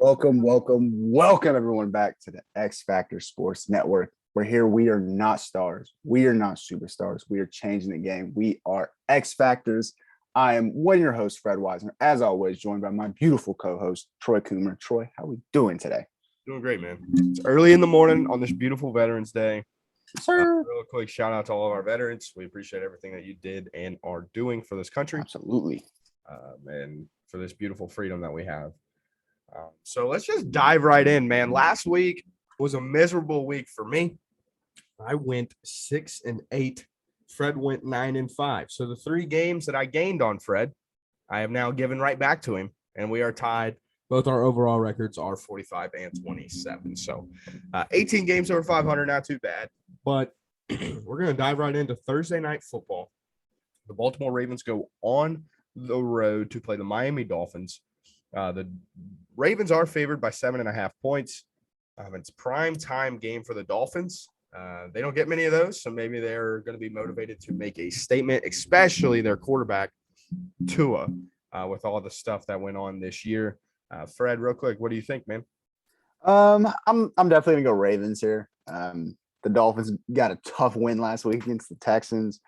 Welcome everyone back to the X Factor Sports Network. We're here. We are not stars. We are not superstars. We are changing the game. We are X Factors. I am one of your hosts, Fred Wisner, as always, joined by my beautiful co-host, Troy Coomer. Troy, how are we doing today? Doing great, man. It's early in the morning on this beautiful Veterans Day. Sir. Real quick shout out to all of our veterans. We appreciate everything that you did and are doing for this country. Absolutely. And for this beautiful freedom that we have. So let's just dive right in, man. Last week was a miserable week for me. I went 6-8. Fred went 9-5. So the 3 games that I gained on Fred, I have now given right back to him, and we are tied. Both our overall records are 45 and 27. So 18 games over 500, not too bad. But we're going to dive right into Thursday night football. The Baltimore Ravens go on the road to play the Miami Dolphins. The Ravens are favored by 7.5 points. It's prime time game for the Dolphins. They don't get many of those, so maybe they're going to be motivated to make a statement, especially their quarterback, Tua, with all the stuff that went on this year. Fred, real quick, what do you think, man? I'm definitely gonna go Ravens here. The Dolphins got a tough win last week against the Texans.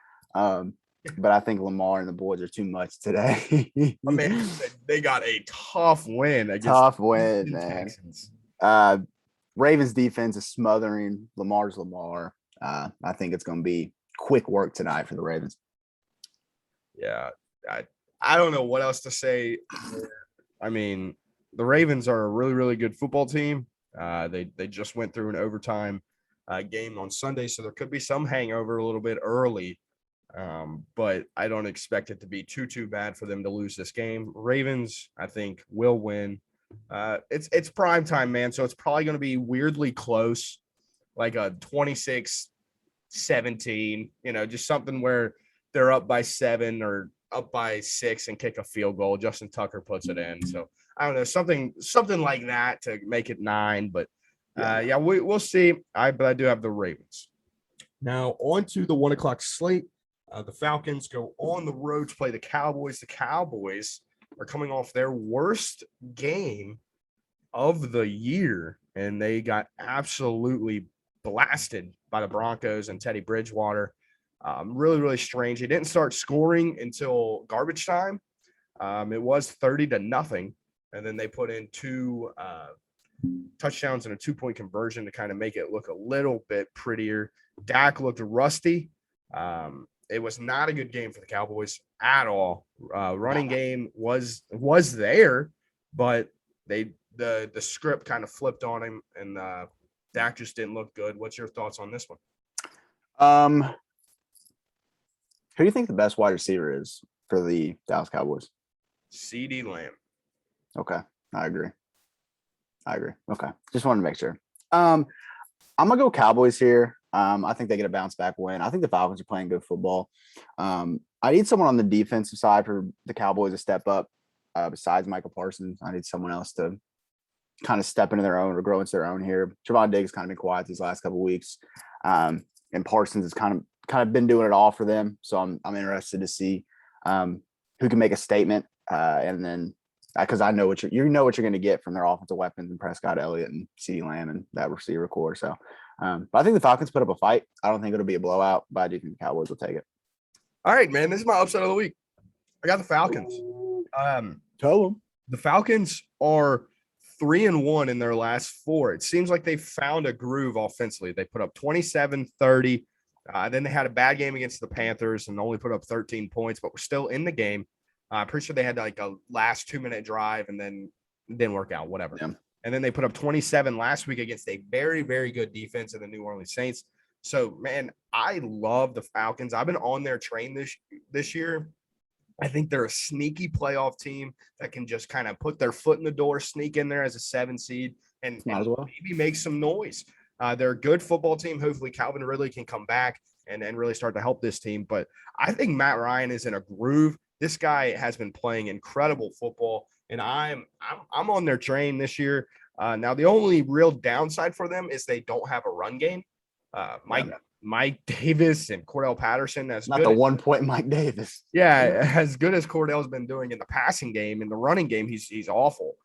But I think Lamar and the boys are too much today. I mean, they got a tough win against the Texans. Ravens defense is smothering. Lamar's Lamar. I think it's going to be quick work tonight for the Ravens. Yeah, I don't know what else to say. I mean, the Ravens are a really, really good football team. They just went through an overtime game on Sunday, so there could be some hangover a little bit early. But I don't expect it to be too bad for them to lose this game. Ravens, I think, will win. It's prime time, man. So it's probably going to be weirdly close, like a 26-17, just something where they're up by 7 or up by 6 and kick a field goal. Justin Tucker puts it in. So I don't know, something like that to make it 9. But we'll see. But I do have the Ravens. Now on to the 1:00 slate. The Falcons go on the road to play the Cowboys. The Cowboys are coming off their worst game of the year, and they got absolutely blasted by the Broncos and Teddy Bridgewater. Really, really strange. They didn't start scoring until garbage time. It was 30-0, and then they put in 2 touchdowns and a 2-point conversion to kind of make it look a little bit prettier. Dak looked rusty. It was not a good game for the Cowboys at all. Running game was there, but the script kind of flipped on him, and Dak just didn't look good. What's your thoughts on this one? Who do you think the best wide receiver is for the Dallas Cowboys? CeeDee Lamb. Okay, I agree. Okay, just wanted to make sure. I'm gonna go Cowboys here. I think they get a bounce back win. I think the Falcons are playing good football. I need someone on the defensive side for the Cowboys to step up. Besides Michael Parsons, I need someone else to kind of step into their own or grow into their own here. Trevon Diggs kind of been quiet these last couple of weeks, and Parsons has kind of been doing it all for them. So I'm interested to see who can make a statement, and then because I know what you're going to get from their offensive weapons and Prescott, Elliott, and CeeDee Lamb and that receiver core. So, but I think the Falcons put up a fight. I don't think it'll be a blowout, but I do think the Cowboys will take it. All right, man. This is my upset of the week. I got the Falcons. Tell them. The Falcons are 3-1 in their last 4. It seems like they found a groove offensively. They put up 27-30. Then they had a bad game against the Panthers and only put up 13 points, but we're still in the game. I'm pretty sure they had like a last 2-minute drive and then it didn't work out, whatever. Yeah. And then they put up 27 last week against a very, very good defense of the New Orleans Saints. So, man, I love the Falcons. I've been on their train this year. I think they're a sneaky playoff team that can just kind of put their foot in the door, sneak in there as a 7 seed, and maybe make some noise. They're a good football team. Hopefully Calvin Ridley can come back and really start to help this team. But I think Matt Ryan is in a groove. This guy has been playing incredible football, and I'm on their train this year. Now, the only real downside for them is they don't have a run game. Mike Davis and Cordell Patterson. Not the 1 point Mike Davis. Yeah, as good as Cordell's been doing in the passing game, in the running game, he's awful.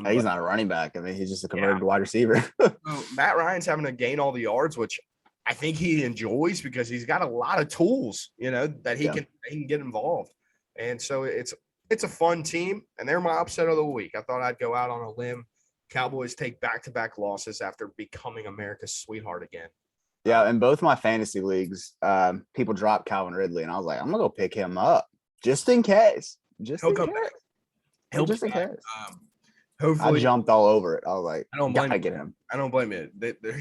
He's not a running back. I mean, he's just a converted Yeah. wide receiver. So Matt Ryan's having to gain all the yards, which I think he enjoys because he's got a lot of tools, that he can get involved. And so it's a fun team, and they're my upset of the week. I thought I'd go out on a limb. Cowboys take back-to-back losses after becoming America's sweetheart again. Yeah, in both my fantasy leagues, people dropped Calvin Ridley, and I was like, I'm gonna go pick him up just in case. He'll come back. Just in case. Hopefully, I jumped all over it. I was like, I don't blame gotta get him. I don't blame you.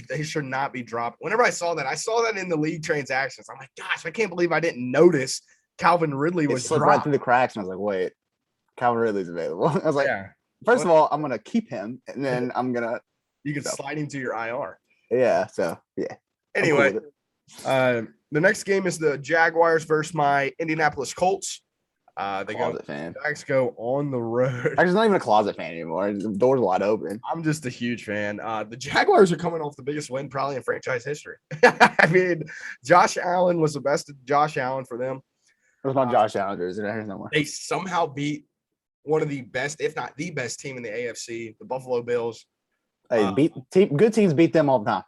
They should not be dropped. Whenever I saw that in the league transactions. I'm like, gosh, I can't believe I didn't notice Calvin Ridley was slipped dropped. right through the cracks, and I was like, wait, Calvin Ridley's available. I was like, first of all, I'm gonna keep him, and then I'm gonna slide him to your IR. Yeah. So yeah. Anyway, the next game is the Jaguars versus my Indianapolis Colts. Jags go on the road. I'm just not even a closet fan anymore. The door's wide open. I'm just a huge fan. The Jaguars are coming off the biggest win probably in franchise history. I mean, Josh Allen was the best Josh Allen for them. It was not Josh Allen jersey. Somewhere. They somehow beat one of the best, if not the best team in the AFC, the Buffalo Bills. Hey, good teams beat them all the time.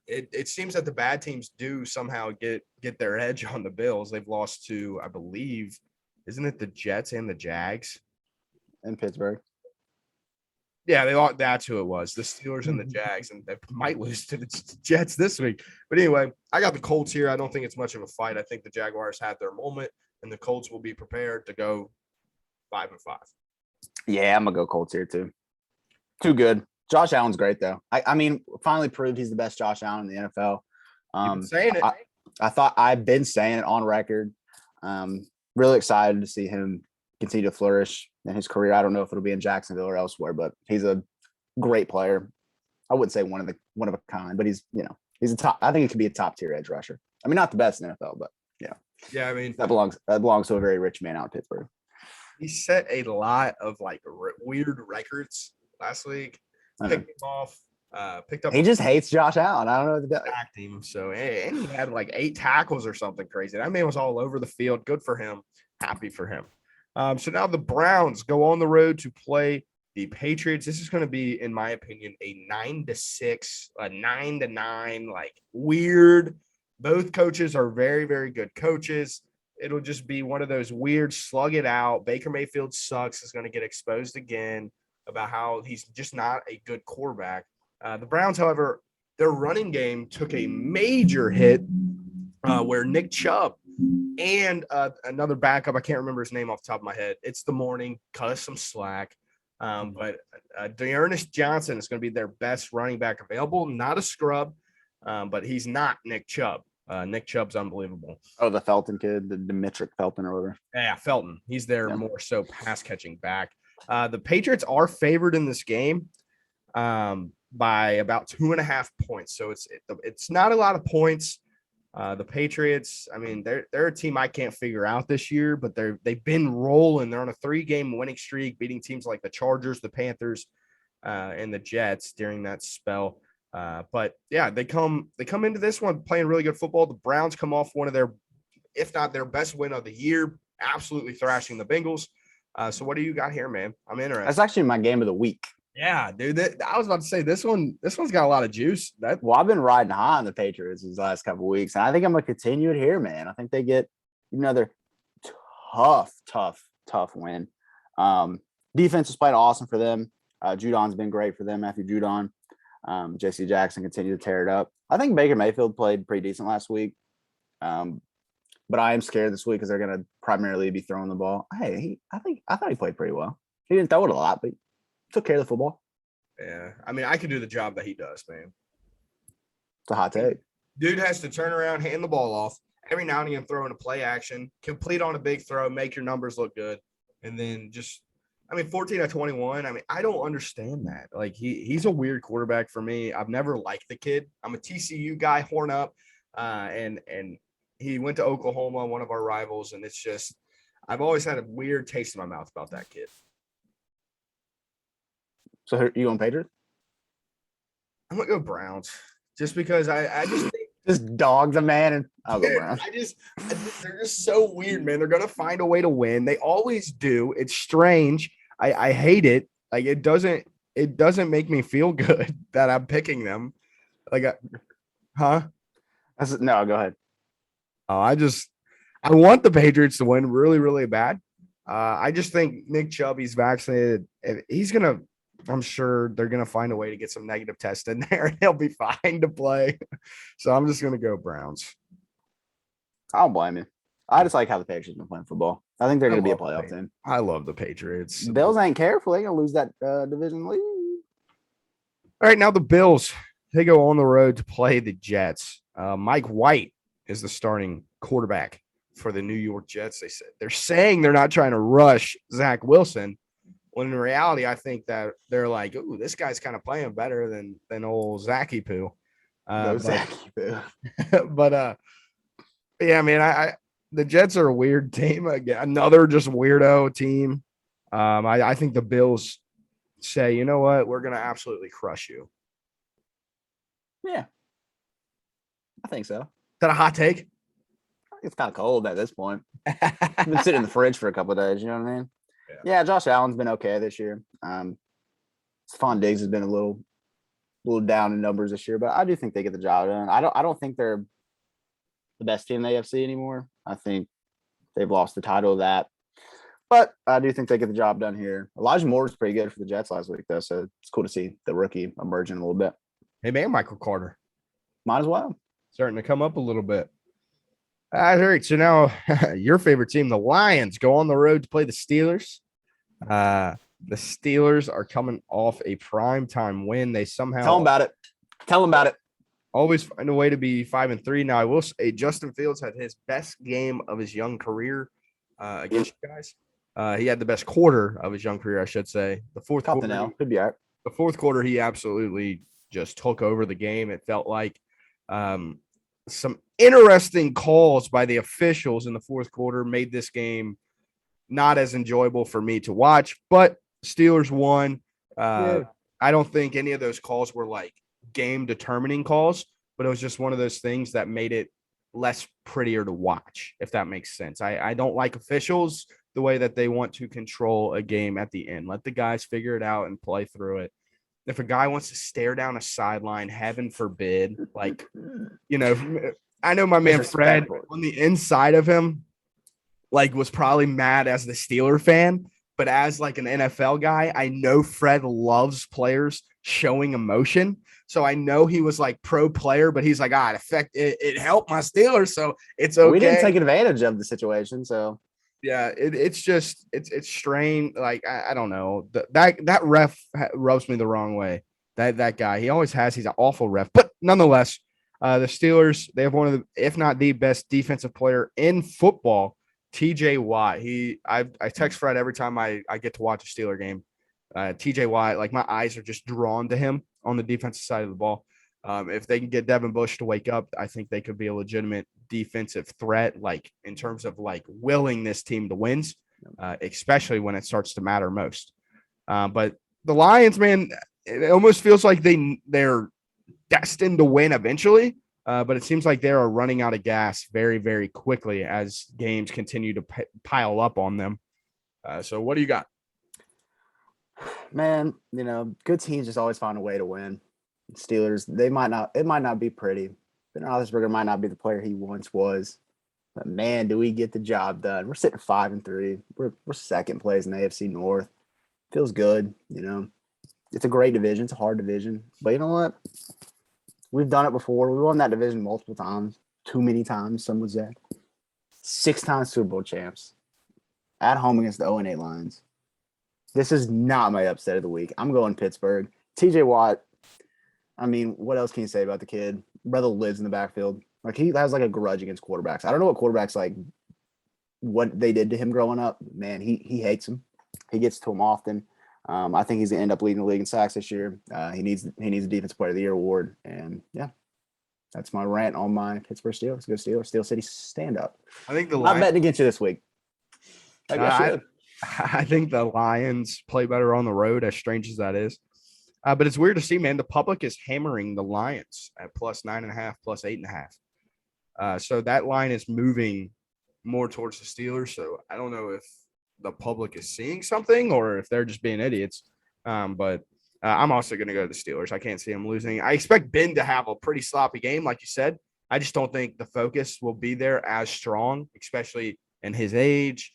It seems that the bad teams do somehow get their edge on the Bills. They've lost to, I believe, isn't it the Jets and the Jags? In Pittsburgh. Yeah, they lost. That's who it was. The Steelers and the Jags, and they might lose to the Jets this week. But anyway, I got the Colts here. I don't think it's much of a fight. I think the Jaguars had their moment, and the Colts will be prepared to go 5-5. Yeah, I'm gonna go Colts here too. Too good. Josh Allen's great though. I mean, finally proved he's the best Josh Allen in the NFL. You've been saying it. I thought I've been saying it on record. Really excited to see him continue to flourish in his career. I don't know if it'll be in Jacksonville or elsewhere, but he's a great player. I wouldn't say one of a kind, but he's a top. I think he could be a top tier edge rusher. I mean, not the best in the NFL, but yeah. I mean, that belongs to a very rich man out in Pittsburgh. He set a lot of weird records last week. Picked him off. Picked up. He just hates Josh Allen. I don't know what to do. Attacked him. So and he had 8 tackles or something crazy. That man was all over the field. Good for him. Happy for him. So now the Browns go on the road to play the Patriots. This is going to be, in my opinion, a 9-6, a 9-9, weird. Both coaches are very, very good coaches. It'll just be one of those weird slug it out. Baker Mayfield sucks. Is going to get exposed again about how he's just not a good quarterback. The Browns, however, their running game took a major hit where Nick Chubb and another backup, I can't remember his name off the top of my head. It's the morning, cut us some slack. But Dearness Johnson is going to be their best running back available. Not a scrub, but he's not Nick Chubb. Nick Chubb's unbelievable. Oh, the Felton kid, the Demetric Felton or whatever. Yeah, Felton. He's their more so pass-catching back. The Patriots are favored in this game by about 2.5 points. So it's not a lot of points. The Patriots, I mean, they're a team I can't figure out this year, but they've been rolling. They're on a 3-game winning streak, beating teams like the Chargers, the Panthers, and the Jets during that spell. But yeah, they come into this one playing really good football. The Browns come off one of their, if not their best win of the year, absolutely thrashing the Bengals. So what do you got here, man? I'm interested. That's actually my game of the week. Yeah, dude. I was about to say this one's got a lot of juice. I've been riding high on the Patriots these last couple of weeks, and I think I'm gonna continue it here, man. I think they get another tough win. Defense has played awesome for them. Judon's been great for them. Matthew Judon, J.C. Jackson continue to tear it up. I think Baker Mayfield played pretty decent last week, but I am scared this week because they're gonna primarily be throwing the ball. Hey, I thought he played pretty well. He didn't throw it a lot, but took care of the football. Yeah. I mean, I could do the job that he does, man. It's a hot take. Dude has to turn around, hand the ball off. Every now and again, throw in a play action, complete on a big throw, make your numbers look good. And then 14 out of 21. I mean, I don't understand that. He's a weird quarterback for me. I've never liked the kid. I'm a TCU guy, horn up. And he went to Oklahoma, one of our rivals. And it's just, I've always had a weird taste in my mouth about that kid. So you on Patriots? I'm gonna go Browns, just because I just think just dogs a man, and I'll go Browns. They're just so weird, man. They're gonna find a way to win. They always do. It's strange. I hate it. Like it doesn't make me feel good that I'm picking them. Like, huh? No, go ahead. Oh, I want the Patriots to win really, really bad. I just think Nick Chubb, he's vaccinated. And I'm sure they're gonna find a way to get some negative tests in there, and he'll be fine to play. So I'm just gonna go Browns. I don't blame you. I just like how the Patriots been playing football. I think they're I going to be a love the playoff Patriots. team. I love the Patriots. Bills ain't careful. They're going to lose that division lead. All right, now the Bills, they go on the road to play the Jets. Mike White is the starting quarterback for the New York Jets. They're saying they're not trying to rush Zach Wilson, when in reality, I think that they're like, "Ooh, this guy's kind of playing better than old Zachy Poo." Zachy Poo. But yeah, I mean, the Jets are a weird team. Again, another just weirdo team. I think the Bills say, you know what, we're gonna absolutely crush you. Yeah, I think so. Is that a hot take? It's kind of cold at this point. I've been sitting in the fridge for a couple of days. You know what I mean? Yeah, Josh Allen's been okay this year. Stephon Diggs has been a little down in numbers this year, but I do think they get the job done. I don't think they're the best team in the AFC anymore. I think they've lost the title of that. But I do think they get the job done here. Elijah Moore was pretty good for the Jets last week, though, so it's cool to see the rookie emerging a little bit. Hey, man, Michael Carter. Might as well. Starting to come up a little bit. All right, so now your favorite team, the Lions, go on the road to play the Steelers. The Steelers are coming off a primetime win. They somehow tell them about it. Tell them about it. Always find a way to be 5-3. Now, I will say Justin Fields had his best game of his young career against you guys. He had the best quarter of his young career, I should say. The fourth quarter, could be all right. The fourth quarter, he absolutely just took over the game. It felt like some interesting calls by the officials in the fourth quarter made this game not as enjoyable for me to watch, but Steelers won. I don't think any of those calls were like game determining calls, but it was just one of those things that made it less prettier to watch, if that makes sense. I don't like officials the way that they want to control a game at the end. Let the guys figure it out and play through it. If a guy wants to stare down a sideline, heaven forbid, like, you know, I know my man Fred on the inside of him, like, was probably mad as the Steeler fan, but as like an NFL guy, I know Fred loves players showing emotion. So I know he was like pro player, but he's like, it helped my Steelers, so it's okay. We didn't take advantage of the situation, so yeah, it's strange. Like I don't know, that ref rubs me the wrong way. That guy, he always has. He's an awful ref, but nonetheless, the Steelers, they have one of the, if not the best defensive player in football, TJ Watt. I text Fred every time I get to watch a Steeler game. TJ Watt, like my eyes are just drawn to him on the defensive side of the ball. If they can get Devin Bush to wake up, I think they could be a legitimate defensive threat, like in terms of like willing this team to win, especially when it starts to matter most. But the Lions, man, it almost feels like they're destined to win eventually. But it seems like they are running out of gas very, very quickly as games continue to pile up on them. So what do you got? Man, you know, good teams just always find a way to win. Steelers, it might not be pretty. Ben Roethlisberger might not be the player he once was, but man, do we get the job done. We're sitting 5-3. We're second place in the AFC North. Feels good, you know. It's a great division. It's a hard division, but you know what? We've done it before. We won that division multiple times, too many times, some would say. 6 times Super Bowl champs at home against the 0-8 Lions. This is not my upset of the week. I'm going Pittsburgh. TJ Watt, I mean, what else can you say about the kid? Brother lives in the backfield. Like, he has like a grudge against quarterbacks. I don't know what quarterbacks like, what they did to him growing up. Man, he hates them. He gets to them often. I think he's gonna end up leading the league in sacks this year. He needs a Defensive Player of the Year award. And yeah, that's my rant on my Pittsburgh Steelers. Go Steelers. Steel City, stand up. I think I'm betting against you this week. I think the Lions play better on the road, as strange as that is. But it's weird to see, man. The public is hammering the Lions at +9.5, +8.5. So that line is moving more towards the Steelers. So I don't know if the public is seeing something or if they're just being idiots. But I'm also going to go to the Steelers. I can't see them losing. I expect Ben to have a pretty sloppy game, like you said. I just don't think the focus will be there as strong, especially in his age.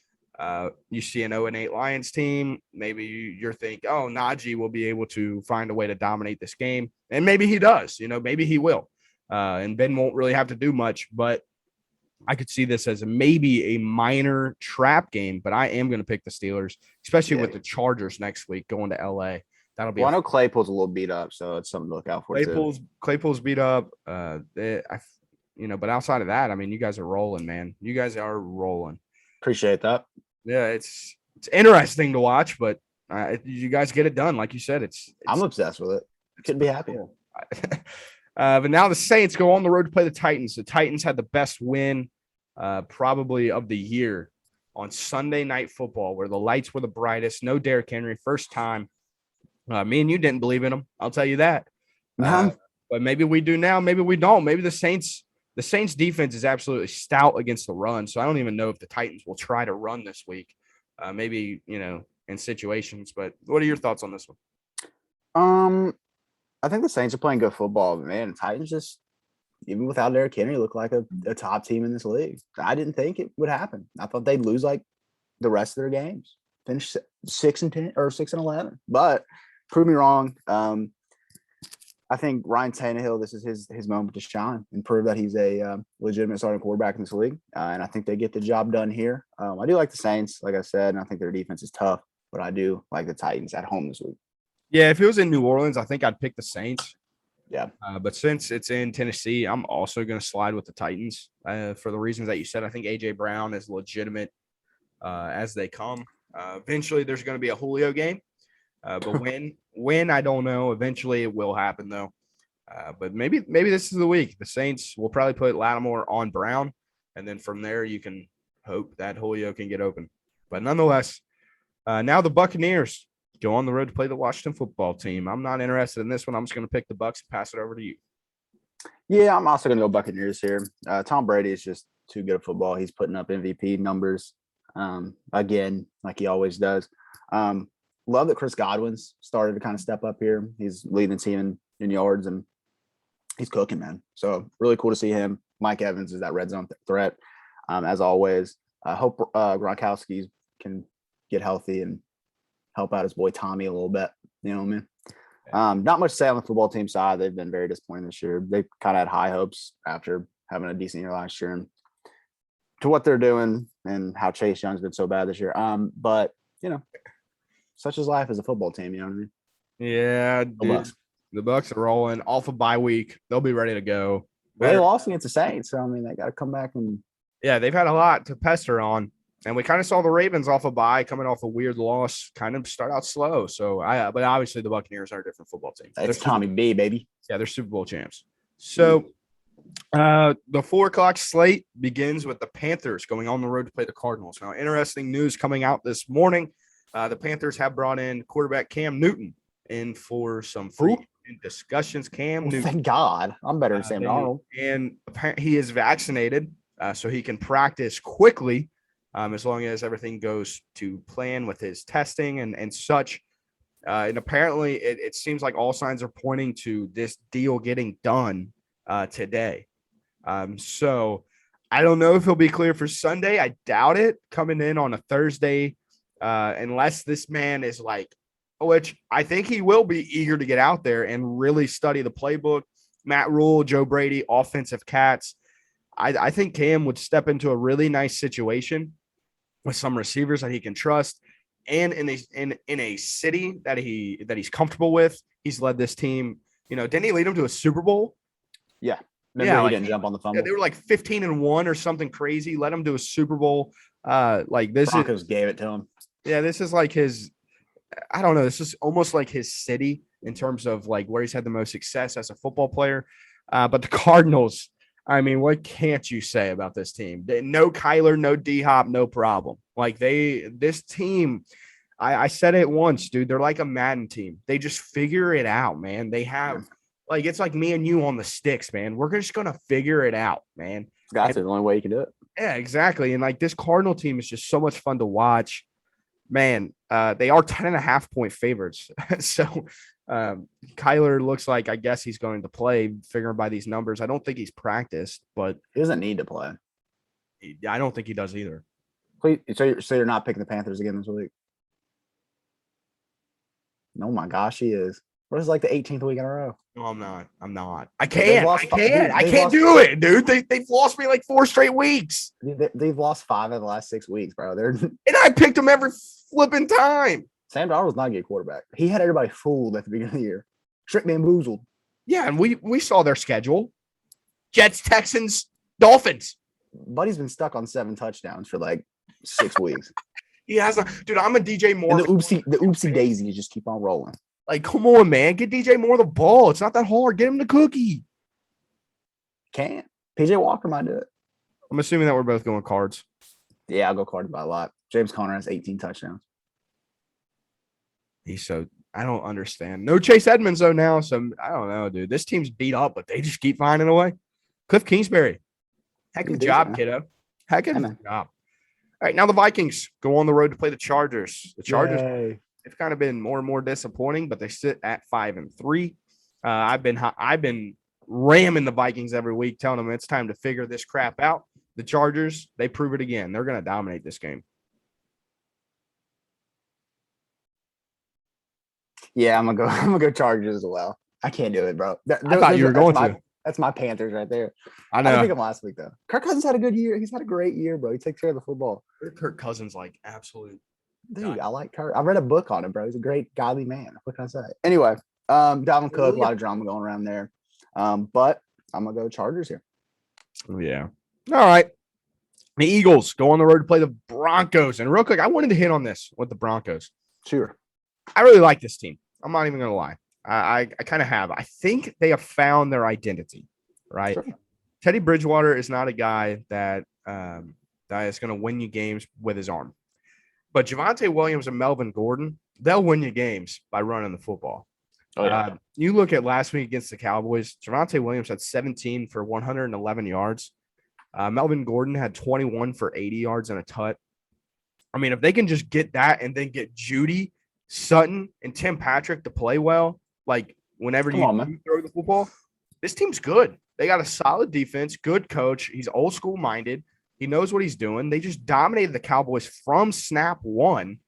You see an 0-8 Lions team. Maybe you're thinking, oh, Najee will be able to find a way to dominate this game. And maybe he does. Maybe he will. And Ben won't really have to do much. But I could see this as maybe a minor trap game. But I am going to pick the Steelers, especially with the Chargers next week going to L.A. That'll be. Well, I know Claypool's a little beat up, so it's something to look out for. Claypool's beat up. But outside of that, I mean, you guys are rolling, man. You guys are rolling. Appreciate that. Yeah, it's interesting to watch, but you guys get it done, like you said. I'm obsessed with it. Couldn't be happier. But now the Saints go on the road to play the Titans. The Titans had the best win, probably of the year, on Sunday Night Football, where the lights were the brightest. No Derrick Henry, first time. Me and you didn't believe in him. I'll tell you that. But maybe we do now. Maybe we don't. Maybe the Saints defense is absolutely stout against the run. So I don't even know if the Titans will try to run this week. Maybe, in situations. But what are your thoughts on this one? I think the Saints are playing good football. But man, the Titans just, even without Derrick Henry, look like a top team in this league. I didn't think it would happen. I thought they'd lose like the rest of their games. Finish 6-10 or 6-11. But prove me wrong. I think Ryan Tannehill, this is his moment to shine and prove that he's a legitimate starting quarterback in this league. And I think they get the job done here. I do like the Saints, like I said, and I think their defense is tough, but I do like the Titans at home this week. Yeah, if it was in New Orleans, I think I'd pick the Saints. Yeah. But since it's in Tennessee, I'm also going to slide with the Titans for the reasons that you said. I think A.J. Brown is legitimate as they come. Eventually, there's going to be a Julio game. But when I don't know. Eventually, it will happen though. But maybe this is the week. The Saints will probably put Lattimore on Brown, and then from there you can hope that Julio can get open. But nonetheless, now the Buccaneers go on the road to play the Washington football team. I'm not interested in this one. I'm just going to pick the Bucs and pass it over to you. Yeah, I'm also going to go Buccaneers here. Tom Brady is just too good at football. He's putting up MVP numbers again, like he always does. Love that Chris Godwin's started to kind of step up here. He's leading the team in yards, and he's cooking, man. So really cool to see him. Mike Evans is that red zone threat, as always. I hope Gronkowski can get healthy and help out his boy Tommy a little bit. You know what I mean? Not much to say on the football team side. They've been very disappointing this year. They kind of had high hopes after having a decent year last year, and to what they're doing and how Chase Young's been so bad this year. But such is life as a football team, you know what I mean? Yeah, dude. The Bucs are rolling off a bye week. They'll be ready to go. They lost against the Saints, so I mean they got to come back and. Yeah, they've had a lot to pester on, and we kind of saw the Ravens off a bye, coming off a weird loss, kind of start out slow. So but obviously the Buccaneers are a different football team. It's Tommy B, baby. Yeah, they're Super Bowl champs. So the 4:00 slate begins with the Panthers going on the road to play the Cardinals. Now, interesting news coming out this morning. The Panthers have brought in quarterback Cam Newton in for some free discussions. Newton. Thank God. I'm better than Sam Darnold. And apparently he is vaccinated, so he can practice quickly as long as everything goes to plan with his testing and such. And apparently it seems like all signs are pointing to this deal getting done today. So I don't know if he'll be clear for Sunday. I doubt it coming in on a Thursday. Unless this man is like, which I think he will be eager to get out there and really study the playbook. Matt Rule, Joe Brady, offensive cats. I think Cam would step into a really nice situation with some receivers that he can trust, and in a city that he's comfortable with. He's led this team. Didn't he lead them to a Super Bowl? Yeah. Remember he didn't jump on the fumble. Yeah, they were like 15-1 or something crazy. Led them to a Super Bowl. Broncos gave it to him. Yeah, this is like his. I don't know. This is almost like his city in terms of like where he's had the most success as a football player. But the Cardinals, I mean, what can't you say about this team? No Kyler, no D-Hop, no problem. Like this team, I said it once, dude. They're like a Madden team. They just figure it out, man. They have it's like me and you on the sticks, man. We're just gonna figure it out, man. That's the only way you can do it. Yeah, exactly. And like this Cardinal team is just so much fun to watch. Man, they are 10.5-point favorites. So Kyler looks like, I guess he's going to play, figuring by these numbers. I don't think he's practiced, but He doesn't need to play. I don't think he does either. So you're not picking the Panthers again this week? Oh my gosh, he is. What is like the 18th week in a row? No, I'm not. They've lost I can't lost- do it, dude. They've lost me like 4 straight weeks. They've lost 5 of the last 6 weeks, bro. And I picked them every flipping time. Sam Darnold was not a good quarterback. He had everybody fooled at the beginning of the year. Trick bamboozled. Yeah, and we saw their schedule. Jets, Texans, Dolphins. Buddy's been stuck on 7 touchdowns for like 6 weeks. He has dude, I'm a DJ Moore. And the oopsie daisies just keep on rolling. Like, come on, man. Get DJ Moore the ball. It's not that hard. Get him the cookie. Can't. PJ Walker might do it. I'm assuming that we're both going Cards. Yeah, I'll go Cards by a lot. James Conner has 18 touchdowns. I don't understand. No Chase Edmonds, though, now. So, I don't know, dude. This team's beat up, but they just keep finding a way. Cliff Kingsbury. Heck of a job, kiddo. Heck of a job. All right, now the Vikings go on the road to play the Chargers. The Chargers, It's kind of been more and more disappointing, but they sit at 5-3. I've been ramming the Vikings every week, telling them it's time to figure this crap out. The Chargers, they prove it again. They're going to dominate this game. Yeah, I'm gonna go Chargers as well. I can't do it, bro. I thought you were going to. That's my Panthers right there. I know. I didn't pick him last week though. Kirk Cousins had a good year. He's had a great year, bro. He takes care of the football. Kirk Cousins, like, absolute. Dude, God. I like Kirk. I read a book on him, bro. He's a great godly man. What can I say? Anyway, Dalvin Cook, a lot of drama going around there. But I'm gonna go Chargers here. Yeah. All right. The Eagles go on the road to play the Broncos. And real quick, I wanted to hit on this with the Broncos. Sure. I really like this team. I'm not even gonna lie. I kind of have. I think they have found their identity, right? Sure. Teddy Bridgewater is not a guy that is going to win you games with his arm. But Javonte Williams and Melvin Gordon, they'll win you games by running the football. Oh, yeah. You look at last week against the Cowboys, Javonte Williams had 17 for 111 yards. Melvin Gordon had 21 for 80 yards and a tut. I mean, if they can just get that and then get Judy, Sutton, and Tim Patrick to play well, like whenever you throw the football, this team's good. They got a solid defense, good coach. He's old school minded. He knows what he's doing. They just dominated the Cowboys from snap one.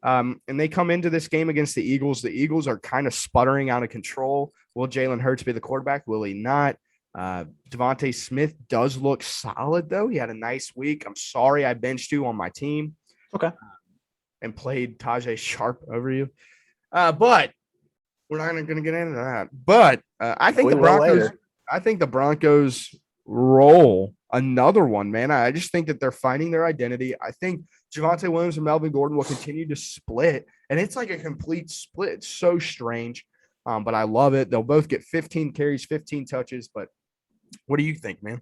And they come into this game against the Eagles. The Eagles are kind of sputtering out of control. Will Jalen Hurts be the quarterback? Will he not? Devontae Smith does look solid, though. He had a nice week. I'm sorry I benched you on my team. Okay. And played Tajay Sharp over you. But we're not going to get into that. But I think the Broncos roll another one, man. I just think that they're finding their identity. I think Javonte Williams and Melvin Gordon will continue to split, and it's like a complete split. It's so strange, but I love it. They'll both get 15 carries, 15 touches. But what do you think, man?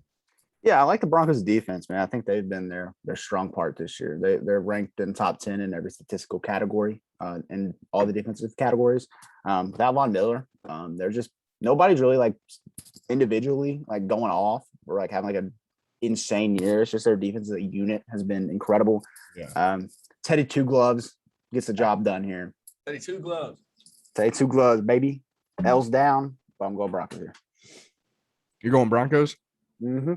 Yeah, I like the Broncos defense, man. I think they've been their strong part this year. They're ranked in top 10 in every statistical category, in all the defensive categories. Without Von Miller, they're just nobody's really like individually like going off or like having like an insane year. It's just their defensive unit has been incredible. Yeah. Teddy Two Gloves gets the job done here. Teddy Two Gloves, baby. L's down, but I'm going Broncos here. You're going Broncos? Mm-hmm.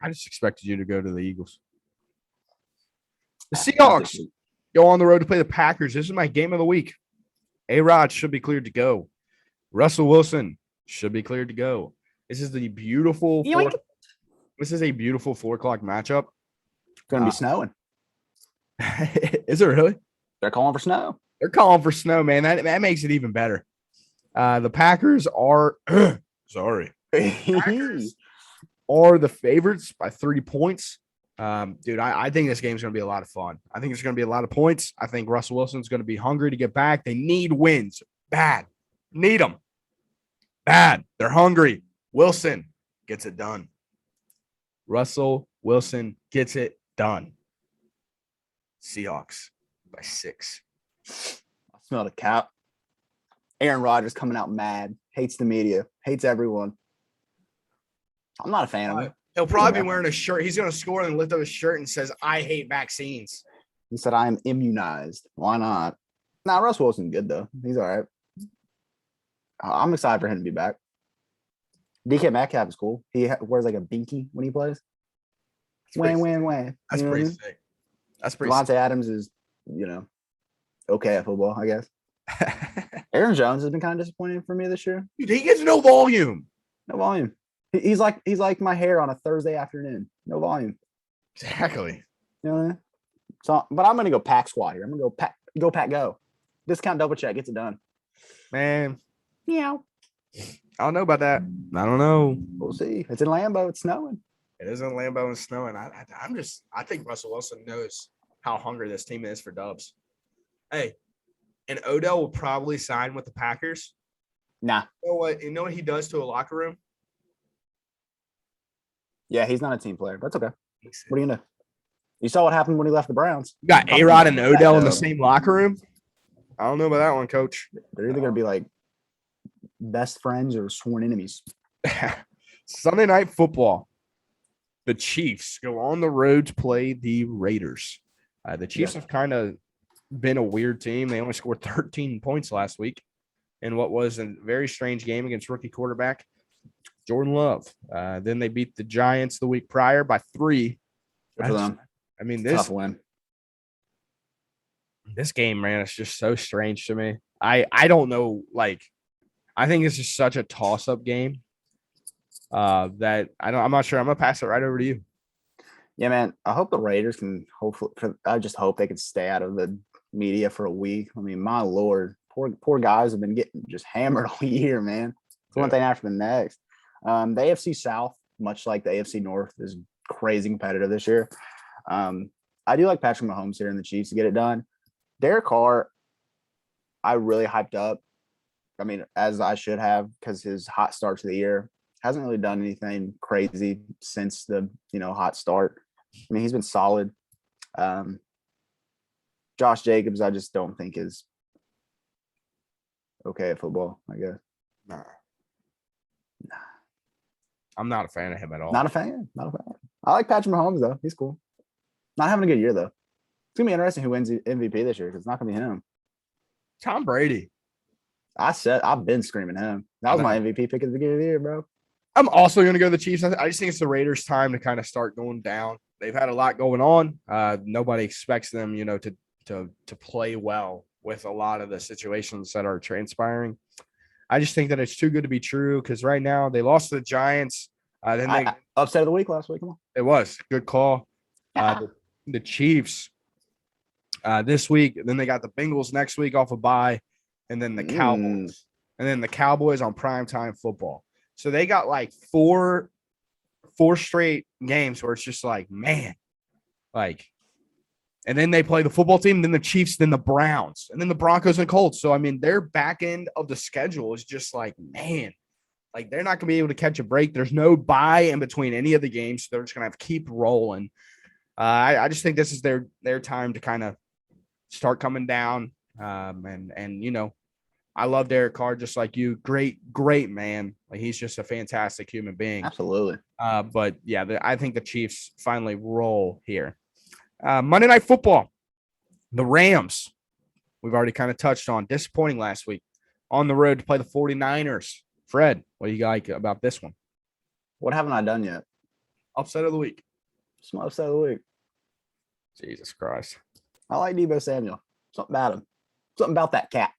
I just expected you to go to the Eagles. The Seahawks go on the road to play the Packers. This is my game of the week. A-Rod should be cleared to go. Russell Wilson should be cleared to go. This is a beautiful 4 o'clock matchup. It's going to be snowing. Is it really? They're calling for snow. They're calling for snow, man. That makes it even better. The Packers are sorry. Packers are the favorites by 3 points. Dude, I think this game's going to be a lot of fun. I think it's going to be a lot of points. I think Russell Wilson's going to be hungry to get back. They need wins. Bad. Need them. Bad. They're hungry. Wilson gets it done. Russell Wilson gets it done. Seahawks by 6. I smell the cap. Aaron Rodgers coming out mad. Hates the media. Hates everyone. I'm not a fan of it. He'll probably be wearing a shirt. He's going to score and lift up his shirt and says, "I hate vaccines." He said, I am immunized. Why not? Nah, Russ Wilson's good, though. He's all right. I'm excited for him to be back. DK Metcalf is cool. He wears like a binky when he plays. Wham. That's pretty sick. That's pretty Devontae Adams is, okay at football, I guess. Aaron Jones has been kind of disappointing for me this year. Dude, he gets no volume. No volume. He's like my hair on a Thursday afternoon. No volume. Exactly. You know what I mean? So, but I'm gonna go pack squad here. I'm gonna go pack go. Discount double check gets it done. Man. Meow. I don't know about that. I don't know. We'll see. It's in Lambeau. It's snowing. It is in Lambeau and snowing. I think Russell Wilson knows how hungry this team is for dubs. Hey, and Odell will probably sign with the Packers. Nah. You know what he does to a locker room? Yeah, he's not a team player. That's okay. What do you know? You saw what happened when he left the Browns. You got A-Rod and Odell in the same locker room? I don't know about that one, Coach. They're either going to be like best friends or sworn enemies. Sunday Night Football. The Chiefs go on the road to play the Raiders. The Chiefs have kind of been a weird team. They only scored 13 points last week in what was a very strange game against rookie quarterback Jordan Love. Then they beat the Giants the week prior by 3. Good for them. I mean, Tough win. This game, man, it's just so strange to me. I don't know. Like, I think it's just such a toss-up game that I'm not sure. I'm gonna pass it right over to you. Yeah, man. I hope the Raiders can I just hope they can stay out of the media for a week. I mean, my Lord, poor guys have been getting just hammered all year, man. It's one thing after the next. The AFC South, much like the AFC North, is crazy competitive this year. I do like Patrick Mahomes here in the Chiefs to get it done. Derek Carr, I really hyped up. I mean, as I should have, because his hot start to the year hasn't really done anything crazy since the hot start. I mean, he's been solid. Josh Jacobs, I just don't think is okay at football, I guess. Nah. I'm not a fan of him at all. Not a fan. I like Patrick Mahomes, though. He's cool. Not having a good year, though. It's going to be interesting who wins the MVP this year, because it's not going to be him. Tom Brady. I've been screaming him. That was my MVP pick at the beginning of the year, bro. I'm also going to go to the Chiefs. I just think it's the Raiders' time to kind of start going down. They've had a lot going on. Nobody expects them, to play well with a lot of the situations that are transpiring. I just think that it's too good to be true, because right now they lost to the Giants. Upset of the week last week. Come on. It was good call. The Chiefs this week. Then they got the Bengals next week off a bye, and then the Cowboys, and then the Cowboys on primetime football. So they got like four straight games where it's just like, man, like. And then they play the football team, then the Chiefs, then the Browns, and then the Broncos and Colts. So, I mean, their back end of the schedule is just like, man, like they're not going to be able to catch a break. There's no bye in between any of the games. So they're just going to have to keep rolling. I just think this is their time to kind of start coming down. And I love Derek Carr just like you. Great man. Like he's just a fantastic human being. Absolutely. But, yeah, I think the Chiefs finally roll here. Monday Night Football, the Rams, we've already kind of touched on. Disappointing last week. On the road to play the 49ers. Fred, what do you like about this one? What haven't I done yet? Upset of the week. Some upset of the week. Jesus Christ. I like Deebo Samuel. Something about him. Something about that cat.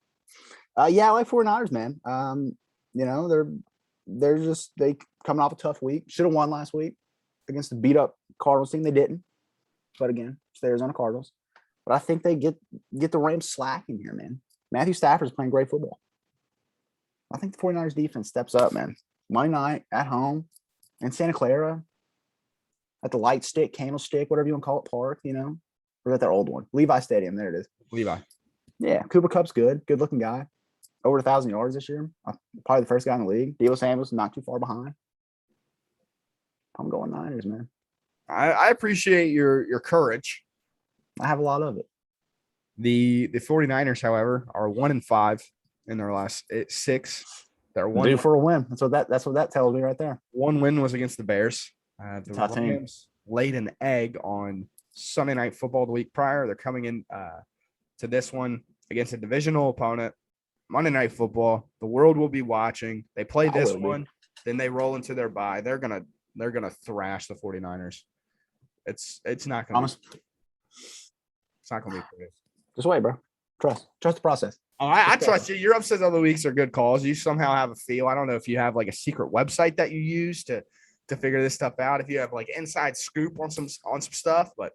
I like 49ers, man. They coming off a tough week. Should have won last week against the beat up Cardinals team. They didn't. But again, it's the Arizona Cardinals. But I think they get the Rams slacking here, man. Matthew Stafford's playing great football. I think the 49ers defense steps up, man. Monday night at home in Santa Clara at the Light Stick, Candlestick, whatever you want to call it, park, Or at their old one. Levi Stadium. There it is. Levi. Yeah, Cooper Kupp's good. Good-looking guy. Over 1,000 yards this year. Probably the first guy in the league. Deebo Samuel's not too far behind. I'm going Niners, man. I appreciate your courage. I have a lot of it. The 49ers, however, are 1-5 in their last 6. They're due for a win. That's what that tells me right there. One win was against the Bears. The Tough Rams team. laid an egg on Sunday Night Football the week prior. They're coming in to this one against a divisional opponent. Monday Night Football. The world will be watching. They play this one, then they roll into their bye. They're gonna thrash the 49ers. It's not gonna be pretty. Just wait, bro. Trust the process. Oh, I trust you. Your upsets other weeks are good calls. You somehow have a feel. I don't know if you have like a secret website that you use to figure this stuff out. If you have like inside scoop on some stuff, but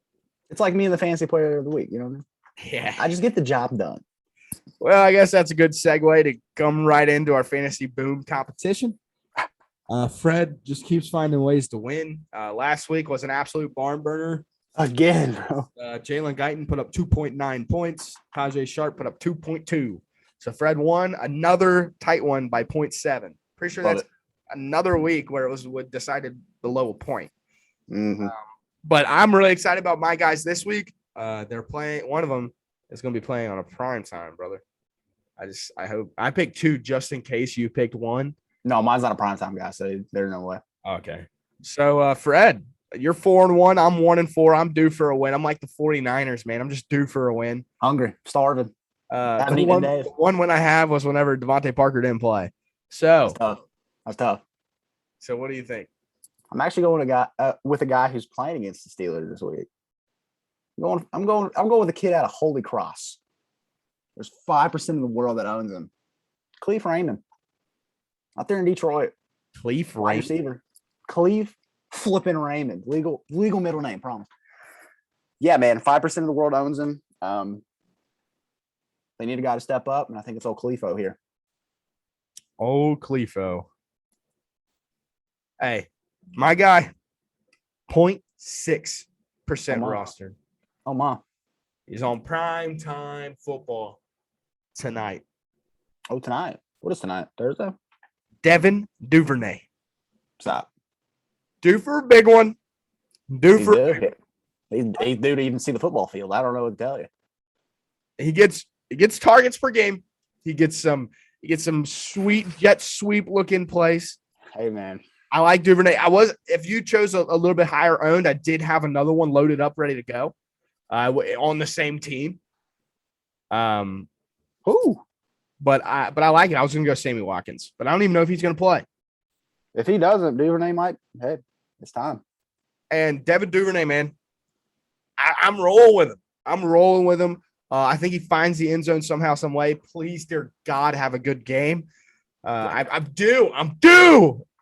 it's like me and the fantasy player of the week. You know what I mean? Yeah. I just get the job done. Well, I guess that's a good segue to come right into our fantasy boom competition. Fred just keeps finding ways to win. Last week was an absolute barn burner. Again, bro. Jalen Guyton put up 2.9 points. Tajay Sharp put up 2.2. So Fred won another tight one by 0.7. Pretty sure that's another week where it was decided below a point. Mm-hmm. But I'm really excited about my guys this week. They're playing. One of them is going to be playing on a prime time, brother. I hope I picked two just in case you picked one. No, mine's not a prime time guy, so there's no way. Okay. So Fred, you're 4-1. I'm 1-4. I'm due for a win. I'm like the 49ers, man. I'm just due for a win. Hungry, starving. The one win I have was whenever Devontae Parker didn't play. So that's tough. So what do you think? I'm actually going with a guy who's playing against the Steelers this week. I'm going with a kid out of Holy Cross. There's 5% of the world that owns him. Cleve Raymond. Out there in Detroit. Cleve Raymond. Receiver. Cleve flipping Raymond. Legal middle name, promise. Yeah, man. 5% of the world owns him. They need a guy to step up, and I think it's old Clefo here. Old Clefo. Hey, my guy, 0.6% roster. Oh, my. He's on prime time football tonight. Oh, tonight? What is tonight? Thursday? Devin Duvernay. Stop. Due for a big one. He's due to even see the football field. I don't know what to tell you. He gets targets per game. He gets some sweet jet sweep looking plays. Hey, man. I like Duvernay. If you chose a little bit higher owned, I did have another one loaded up, ready to go. On the same team. But I like it. I was going to go Sammy Watkins, but I don't even know if he's going to play. If he doesn't, Duvernay might. Hey, it's time. And Devin Duvernay, man, I'm rolling with him. I think he finds the end zone somehow, some way. Please, dear God, have a good game. I'm due.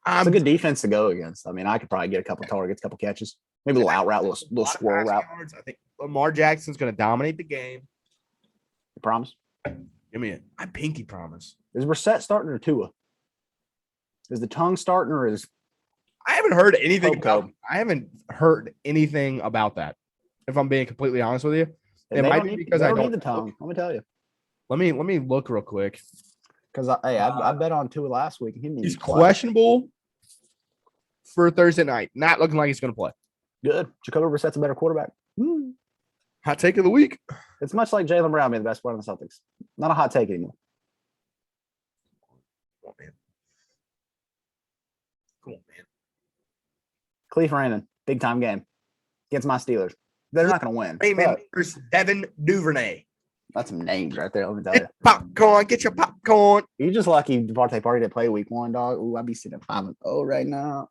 It's a good defense to go against. I mean, I could probably get a couple targets, couple catches, maybe a little out route, little squirrel route. I think Lamar Jackson's going to dominate the game. You promise? Give me it. I pinky promise. Is Brissett starting or Tua? Is the tongue starting or is? I haven't heard anything about that. If I'm being completely honest with you, it might be because I don't need the tongue. I'm gonna tell you. Let me look real quick. Because I bet on Tua last week. He's questionable for Thursday night. Not looking like he's going to play. Good. Jacoby Brissett's a better quarterback. Hot take of the week. It's much like Jaylen Brown being the best player on the Celtics. Not a hot take anymore. Come on, man. Cleve Raymond, big time game against my Steelers. They're not going to win. Raymond versus Devin Duvernay. That's some names right there. Let me tell you. Popcorn, get your popcorn. You're just lucky Devontae Parker didn't play week 1, dog. Ooh, I'd be sitting at 5-0 right now.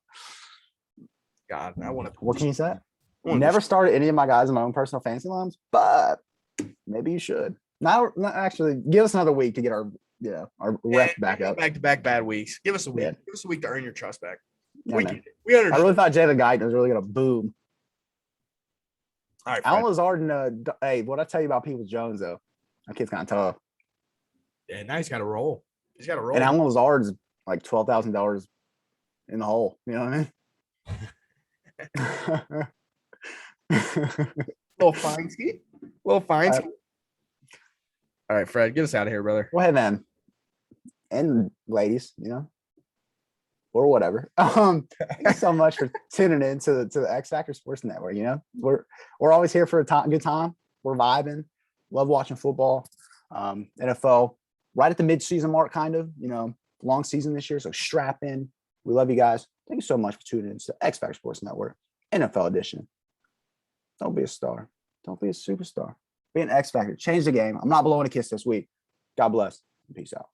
God, I want to. What can you say? Never started any of my guys in my own personal fantasy lines, but maybe you should. Not actually. Give us another week to get our rep back up. Back-to-back bad weeks. Give us a week. Yeah. Give us a week to earn your trust back. Yeah, we understand. I really thought Jalen Guyton was really going to boom. All right, Alan Lazard and hey, what I tell you about Peoples Jones though? That kid's kind of tough. Yeah, now he's got to roll. And Alan Lazard's like $12,000 in the hole. You know what I mean? Little Feinstein. All right, Fred, get us out of here, brother. Well, hey, man, and ladies, or whatever. Thank you so much for tuning in to the X Factor Sports Network. We're always here for a good time. We're vibing. Love watching football. NFL right at the mid-season mark, kind of. Long season this year, so strap in. We love you guys. Thank you so much for tuning in to the X Factor Sports Network NFL edition. Don't be a star. Don't be a superstar. Be an X factor. Change the game. I'm not blowing a kiss this week. God bless. Peace out.